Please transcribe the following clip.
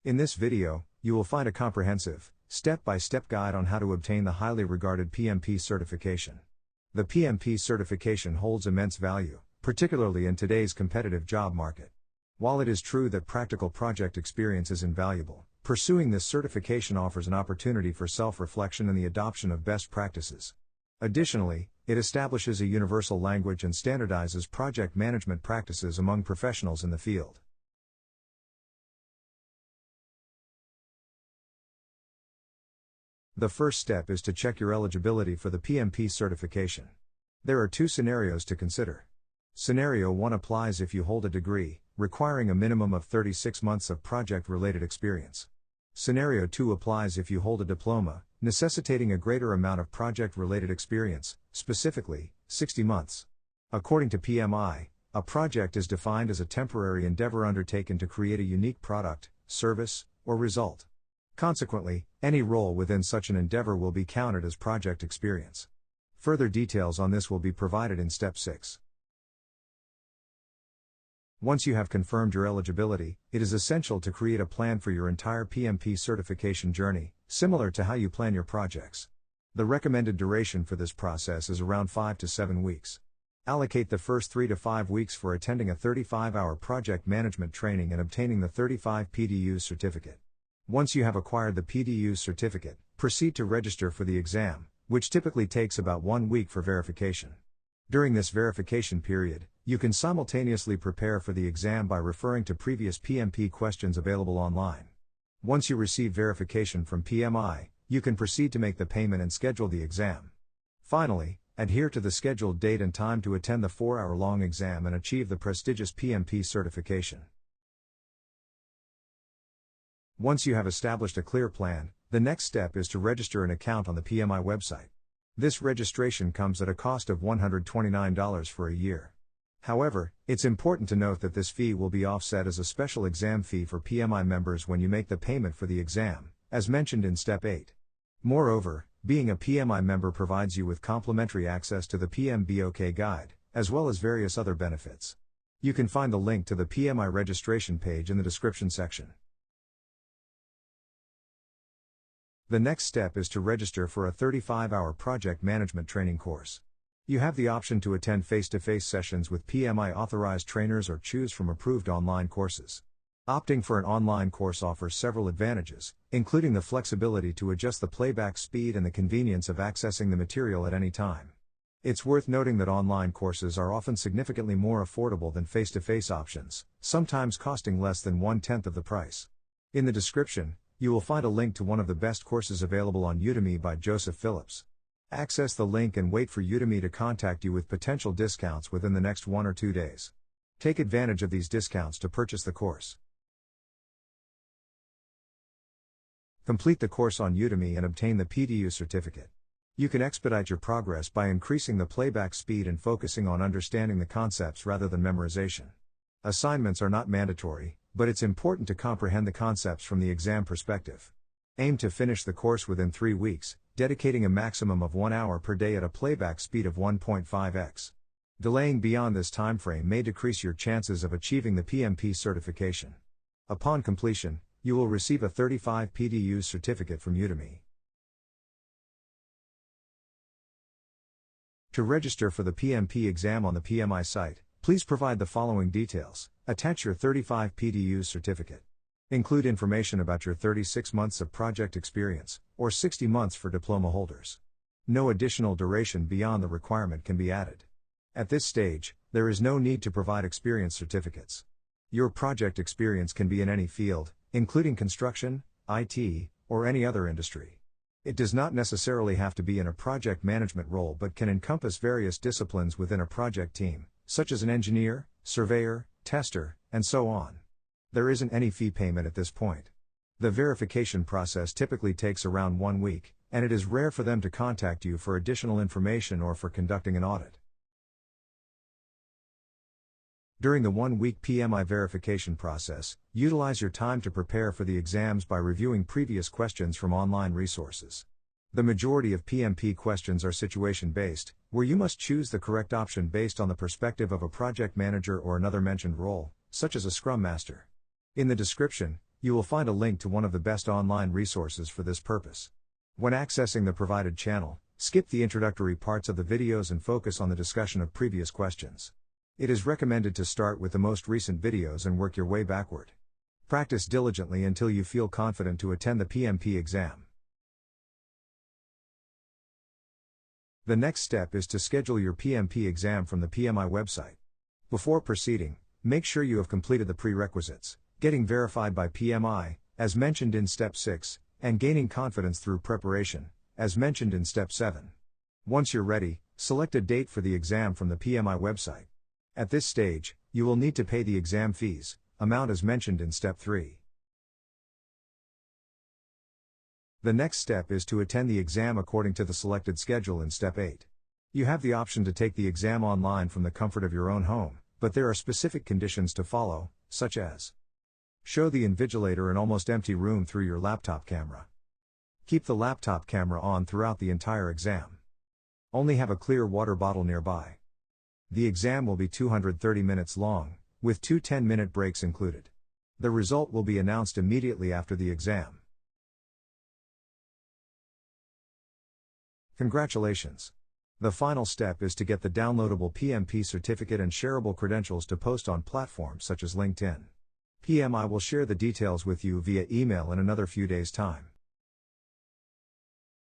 In this video, you will find a comprehensive, step-by-step guide on how to obtain the highly regarded PMP certification. The PMP certification holds immense value, particularly in today's competitive job market. While it is true that practical project experience is invaluable, pursuing this certification offers an opportunity for self-reflection and the adoption of best practices. Additionally, it establishes a universal language and standardizes project management practices among professionals in the field. The first step is to check your eligibility for the PMP certification. There are two scenarios to consider. Scenario 1 applies if you hold a degree, requiring a minimum of 36 months of project-related experience. Scenario 2 applies if you hold a diploma, necessitating a greater amount of project-related experience, specifically, 60 months. According to PMI, a project is defined as a temporary endeavor undertaken to create a unique product, service, or result. Consequently, any role within such an endeavor will be counted as project experience. Further details on this will be provided in Step 6. Once you have confirmed your eligibility, it is essential to create a plan for your entire PMP certification journey, similar to how you plan your projects. The recommended duration for this process is around 5 to 7 weeks. Allocate the first 3 to 5 weeks for attending a 35-hour project management training and obtaining the 35 PDU certificate. Once you have acquired the PDU certificate, proceed to register for the exam, which typically takes about 1 week for verification. During this verification period, you can simultaneously prepare for the exam by referring to previous PMP questions available online. Once you receive verification from PMI, you can proceed to make the payment and schedule the exam. Finally, adhere to the scheduled date and time to attend the 4-hour-long exam and achieve the prestigious PMP certification. Once you have established a clear plan, the next step is to register an account on the PMI website. This registration comes at a cost of $129 for a year. However, it's important to note that this fee will be offset as a special exam fee for PMI members when you make the payment for the exam, as mentioned in Step 8. Moreover, being a PMI member provides you with complimentary access to the PMBOK guide, as well as various other benefits. You can find the link to the PMI registration page in the description section. The next step is to register for a 35-hour project management training course. You have the option to attend face-to-face sessions with PMI authorized trainers or choose from approved online courses. Opting for an online course offers several advantages, including the flexibility to adjust the playback speed and the convenience of accessing the material at any time. It's worth noting that online courses are often significantly more affordable than face-to-face options, sometimes costing less than 1/10 of the price. In the description, you will find a link to one of the best courses available on Udemy by Joseph Phillips. Access the link and wait for Udemy to contact you with potential discounts within the next 1 or 2 days. Take advantage of these discounts to purchase the course. Complete the course on Udemy and obtain the PDU certificate. You can expedite your progress by increasing the playback speed and focusing on understanding the concepts rather than memorization. Assignments are not mandatory, but it's important to comprehend the concepts from the exam perspective. Aim to finish the course within 3 weeks, dedicating a maximum of 1 hour per day at a playback speed of 1.5x. Delaying beyond this time frame may decrease your chances of achieving the PMP certification. Upon completion, you will receive a 35 PDU certificate from Udemy. To register for the PMP exam on the PMI site, please provide the following details. Attach your 35 PDU certificate. Include information about your 36 months of project experience, or 60 months for diploma holders. No additional duration beyond the requirement can be added. At this stage, there is no need to provide experience certificates. Your project experience can be in any field, including construction, IT, or any other industry. It does not necessarily have to be in a project management role but can encompass various disciplines within a project team, such as an engineer, surveyor, tester, and so on. There isn't any fee payment at this point. The verification process typically takes around 1 week, and it is rare for them to contact you for additional information or for conducting an audit. During the 1-week PMI verification process, utilize your time to prepare for the exams by reviewing previous questions from online resources. The majority of PMP questions are situation-based, where you must choose the correct option based on the perspective of a project manager or another mentioned role, such as a Scrum Master. In the description, You will find a link to one of the best online resources for this purpose. When accessing the provided channel, skip the introductory parts of the videos and focus on the discussion of previous questions. It is recommended to start with the most recent videos and work your way backward. Practice diligently until you feel confident to attend the PMP exam. The next step is to schedule your PMP exam from the PMI website. Before proceeding, make sure you have completed the prerequisites, getting verified by PMI, as mentioned in Step 6, and gaining confidence through preparation, as mentioned in Step 7. Once you're ready, select a date for the exam from the PMI website. At this stage, you will need to pay the exam fees, amount as mentioned in Step 3. The next step is to attend the exam according to the selected schedule in Step 8. You have the option to take the exam online from the comfort of your own home, but there are specific conditions to follow, such as: show the invigilator an almost empty room through your laptop camera. Keep the laptop camera on throughout the entire exam. Only have a clear water bottle nearby. The exam will be 230 minutes long, with 2 10-minute breaks included. The result will be announced immediately after the exam. Congratulations! The final step is to get the downloadable PMP certificate and shareable credentials to post on platforms such as LinkedIn. PMI will share the details with you via email in another few days' time.